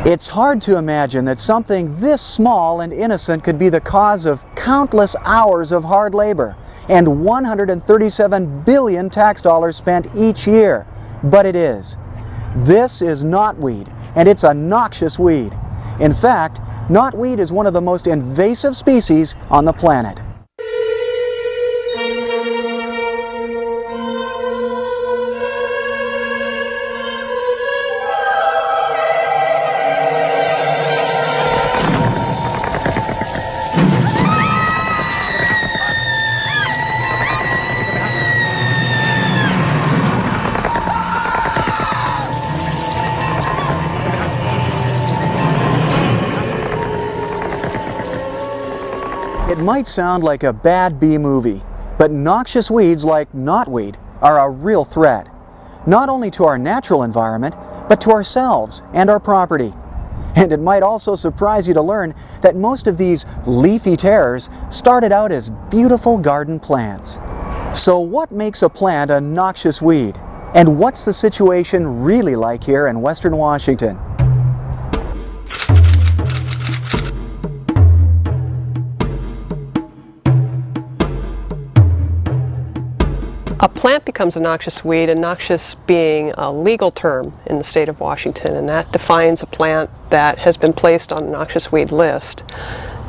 It's hard to imagine that something this small and innocent could be the cause of countless hours of hard labor and 137 billion tax dollars spent each year. But it is. This is knotweed, and it's a noxious weed. In fact, knotweed is one of the most invasive species on the planet. It might sound like a bad B-movie, but noxious weeds like knotweed are a real threat, not only to our natural environment, but to ourselves and our property. And it might also surprise you to learn that most of these leafy terrors started out as beautiful garden plants. So what makes a plant a noxious weed? And what's the situation really like here in Western Washington? A plant becomes a noxious weed, and noxious being a legal term in the state of Washington, and that defines a plant that has been placed on the noxious weed list.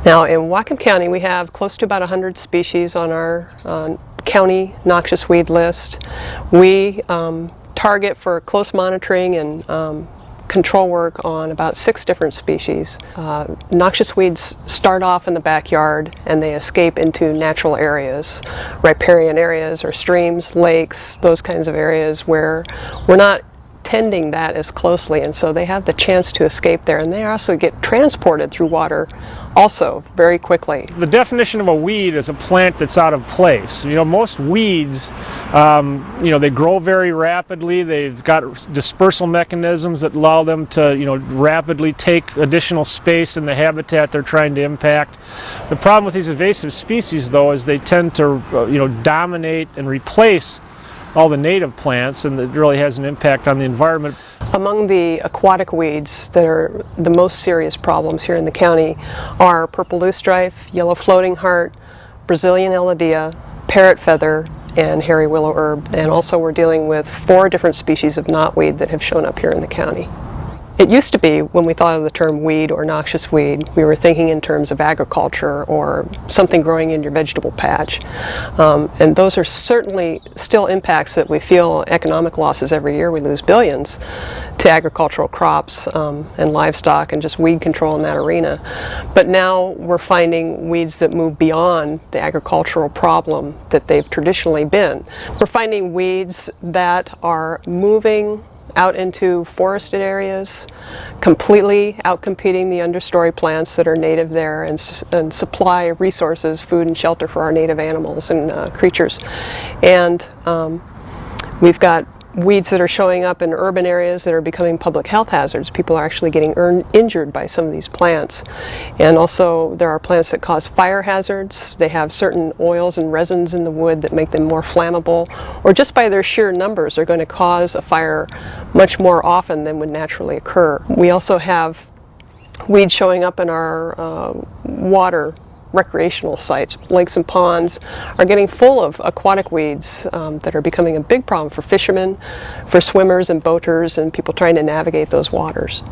Now in Whatcom County we have close to about 100 species on our county noxious weed list. We target for close monitoring and control work on about 6 different species. Noxious weeds start off in the backyard and they escape into natural areas, riparian areas or streams, lakes, those kinds of areas where we're not tending that as closely, and so they have the chance to escape there, and they also get transported through water also very quickly. The definition of a weed is a plant that's out of place. You know, most weeds, they grow very rapidly. They've got dispersal mechanisms that allow them to, rapidly take additional space in the habitat they're trying to impact. The problem with these invasive species, though, is they tend to, dominate and replace all the native plants, and it really has an impact on the environment. Among the aquatic weeds that are the most serious problems here in the county are purple loosestrife, yellow floating heart, Brazilian elodea, parrot feather, and hairy willow herb. And also we're dealing with 4 different species of knotweed that have shown up here in the county. It used to be, when we thought of the term weed or noxious weed, we were thinking in terms of agriculture or something growing in your vegetable patch. And those are certainly still impacts that we feel. Economic losses every year. We lose billions to agricultural crops and livestock and just weed control in that arena. But now we're finding weeds that move beyond the agricultural problem that they've traditionally been. We're finding weeds that are moving out into forested areas, completely outcompeting the understory plants that are native there and supply resources, food and shelter for our native animals and creatures. And we've got weeds that are showing up in urban areas that are becoming public health hazards. People are actually getting injured by some of these plants. And also there are plants that cause fire hazards. They have certain oils and resins in the wood that make them more flammable, or just by their sheer numbers are going to cause a fire much more often than would naturally occur. We also have weeds showing up in our water recreational sites. Lakes and ponds are getting full of aquatic weeds that are becoming a big problem for fishermen, for swimmers and boaters, and people trying to navigate those waters.